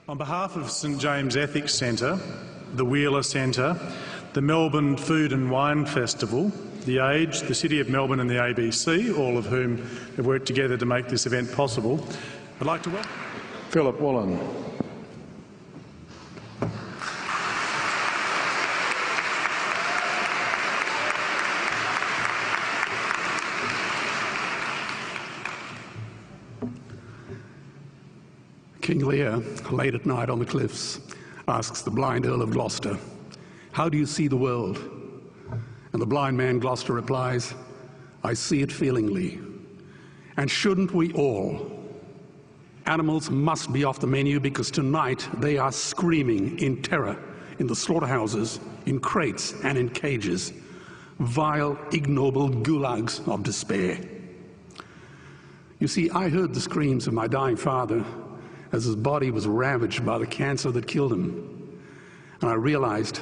On behalf of St James Ethics Centre, the Wheeler Centre, the Melbourne Food and Wine Festival, The Age, the City of Melbourne and the ABC, all of whom have worked together to make this event possible, I'd like to welcome Philip Woolen. King Lear, late at night on the cliffs, asks the blind Earl of Gloucester, "How do you see the world?" And the blind man Gloucester replies, "I see it feelingly. And shouldn't we all? Animals must be off the menu because tonight they are screaming in terror in the slaughterhouses, in crates and in cages, vile, ignoble gulags of despair." You see, I heard the screams of my dying father as his body was ravaged by the cancer that killed him. And I realized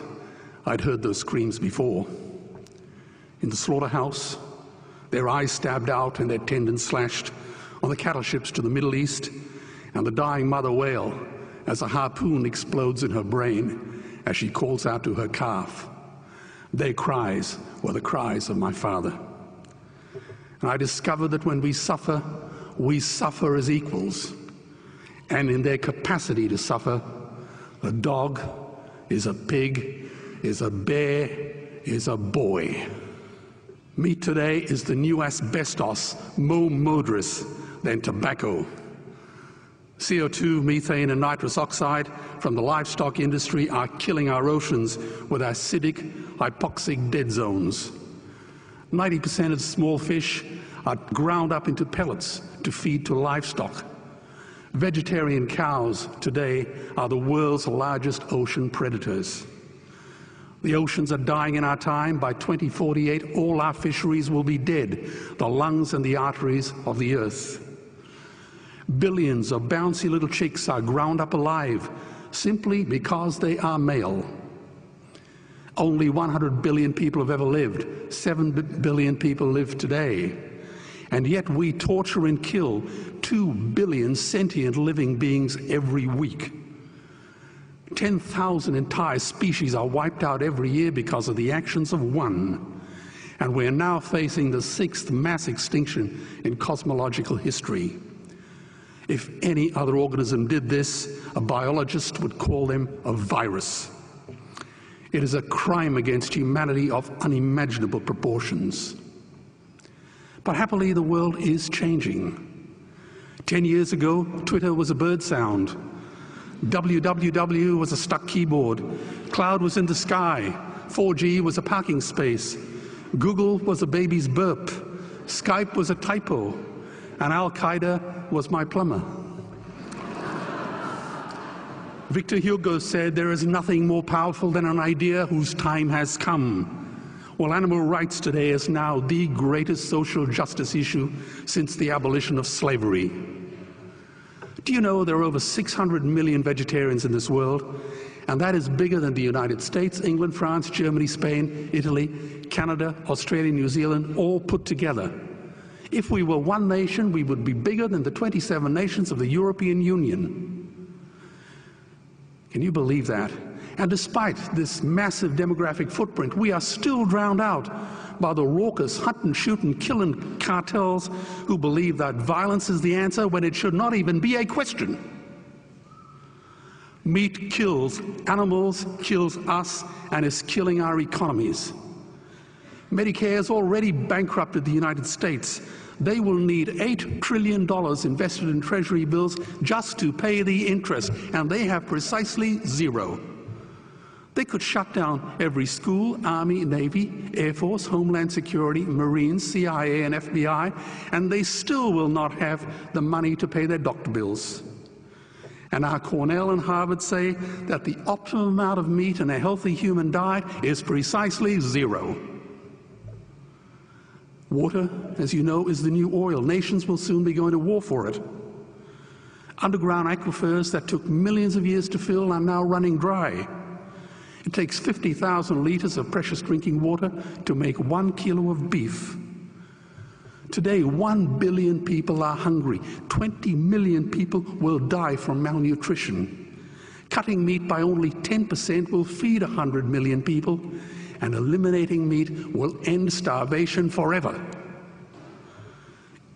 I'd heard those screams before. In the slaughterhouse, their eyes stabbed out and their tendons slashed, on the cattle ships to the Middle East, and the dying mother wail as a harpoon explodes in her brain as she calls out to her calf. Their cries were the cries of my father. And I discovered that when we suffer as equals. And in their capacity to suffer, a dog is a pig, is a bear, is a boy. Meat today is the new asbestos, more murderous than tobacco. CO2, methane and nitrous oxide from the livestock industry are killing our oceans with acidic, hypoxic dead zones. 90% of small fish are ground up into pellets to feed to livestock. Vegetarian cows today are the world's largest ocean predators. The oceans are dying in our time. By 2048, all our fisheries will be dead, the lungs and the arteries of the earth. Billions of bouncy little chicks are ground up alive simply because they are male. Only 100 billion people have ever lived. 7 billion people live today. And yet we torture and kill 2 billion sentient living beings every week. 10,000 entire species are wiped out every year because of the actions of one. And we're now facing the 6th mass extinction in cosmological history. If any other organism did this, a biologist would call them a virus. It is a crime against humanity of unimaginable proportions. But happily, the world is changing. 10 years ago, Twitter was a bird sound. www was a stuck keyboard. Cloud was in the sky. 4G was a parking space. Google was a baby's burp. Skype was a typo. And Al-Qaeda was my plumber. Victor Hugo said, "There is nothing more powerful than an idea whose time has come." Well, animal rights today is now the greatest social justice issue since the abolition of slavery. Do you know there are over 600 million vegetarians in this world? And that is bigger than the United States, England, France, Germany, Spain, Italy, Canada, Australia, New Zealand, all put together. If we were one nation, we would be bigger than the 27 nations of the European Union. Can you believe that? And despite this massive demographic footprint, we are still drowned out by the raucous hunt and shoot and killing cartels who believe that violence is the answer when it should not even be a question. Meat kills animals, kills us, and is killing our economies. Medicare has already bankrupted the United States. They will need $8 trillion invested in Treasury bills just to pay the interest, and they have precisely zero. They could shut down every school, Army, Navy, Air Force, Homeland Security, Marines, CIA, and FBI, and they still will not have the money to pay their doctor bills. And our Cornell and Harvard say that the optimum amount of meat in a healthy human diet is precisely zero. Water, as you know, is the new oil. Nations will soon be going to war for it. Underground aquifers that took millions of years to fill are now running dry. It takes 50,000 liters of precious drinking water to make 1 kilo of beef. Today, 1 billion people are hungry. 20 million people will die from malnutrition. Cutting meat by only 10% will feed 100 million people, and eliminating meat will end starvation forever.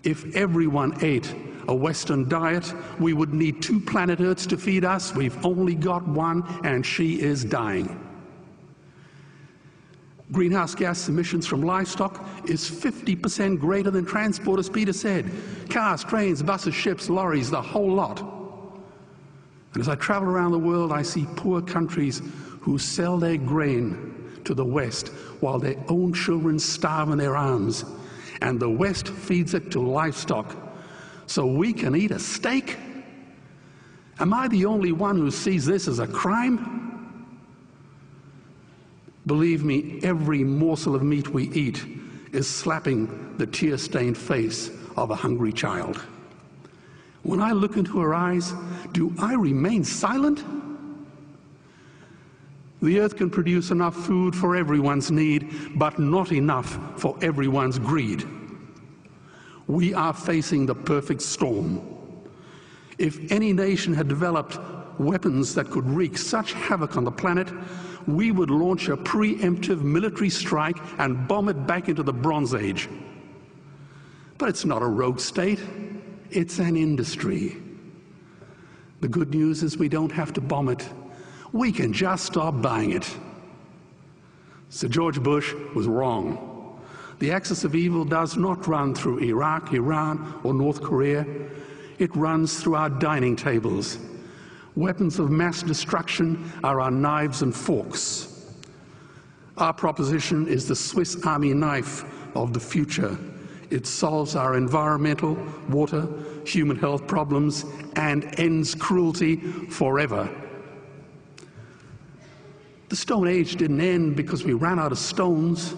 If everyone ate a Western diet, we would need 2 planet Earths to feed us. We've only got one, and she is dying. Greenhouse gas emissions from livestock is 50% greater than transport, as Peter said. Cars, trains, buses, ships, lorries, the whole lot. And as I travel around the world, I see poor countries who sell their grain to the West while their own children starve in their arms. And the West feeds it to livestock so we can eat a steak? Am I the only one who sees this as a crime? Believe me, every morsel of meat we eat is slapping the tear-stained face of a hungry child. When I look into her eyes, do I remain silent? The earth can produce enough food for everyone's need, but not enough for everyone's greed. We are facing the perfect storm. If any nation had developed weapons that could wreak such havoc on the planet, we would launch a preemptive military strike and bomb it back into the Bronze Age. But it's not a rogue state, it's an industry. The good news is we don't have to bomb it. We can just stop buying it. Sir George Bush was wrong. The axis of evil does not run through Iraq, Iran, or North Korea. It runs through our dining tables. Weapons of mass destruction are our knives and forks. Our proposition is the Swiss Army knife of the future. It solves our environmental, water, human health problems and ends cruelty forever. The Stone Age didn't end because we ran out of stones.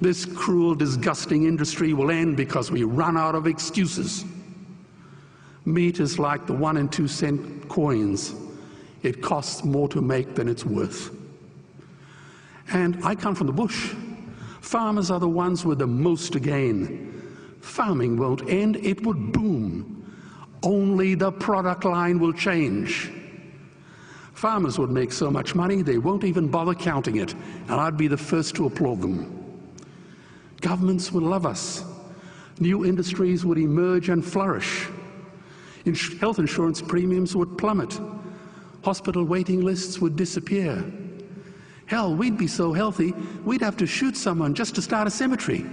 This cruel, disgusting industry will end because we run out of excuses. Meat is like the 1 and 2 cent coins. It costs more to make than it's worth. And I come from the bush. Farmers are the ones with the most to gain. Farming won't end, it would boom. Only the product line will change. Farmers would make so much money they won't even bother counting it, and I'd be the first to applaud them. Governments would love us. New industries would emerge and flourish. Health insurance premiums would plummet. Hospital waiting lists would disappear. Hell, we'd be so healthy, we'd have to shoot someone just to start a cemetery.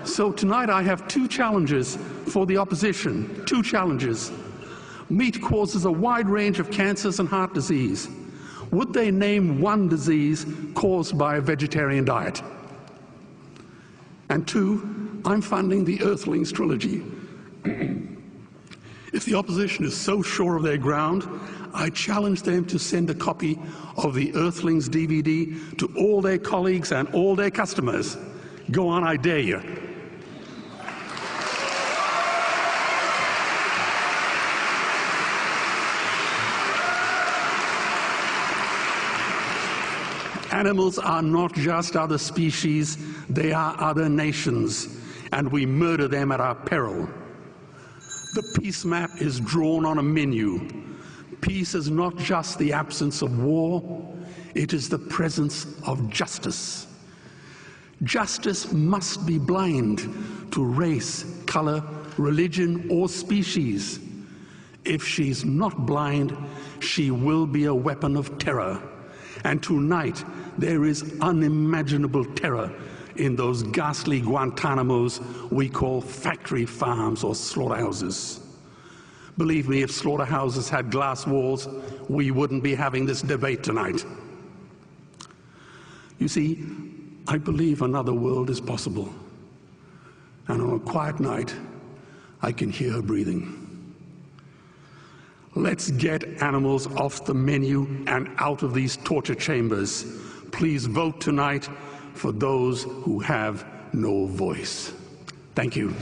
So tonight I have 2 challenges for the opposition. 2 challenges. Meat causes a wide range of cancers and heart disease. Would they name one disease caused by a vegetarian diet? And 2, I'm funding the Earthlings trilogy. If the opposition is so sure of their ground, I challenge them to send a copy of the Earthlings DVD to all their colleagues and all their customers. Go on, I dare you. Animals are not just other species, they are other nations, and we murder them at our peril. The peace map is drawn on a menu. Peace is not just the absence of war, it is the presence of justice. Justice must be blind to race, color, religion, or species. If she's not blind, she will be a weapon of terror. And tonight, there is unimaginable terror in those ghastly Guantanamos we call factory farms or slaughterhouses. Believe me, if slaughterhouses had glass walls, we wouldn't be having this debate tonight. You see, I believe another world is possible. And on a quiet night, I can hear her breathing. Let's get animals off the menu and out of these torture chambers. Please vote tonight for those who have no voice. Thank you.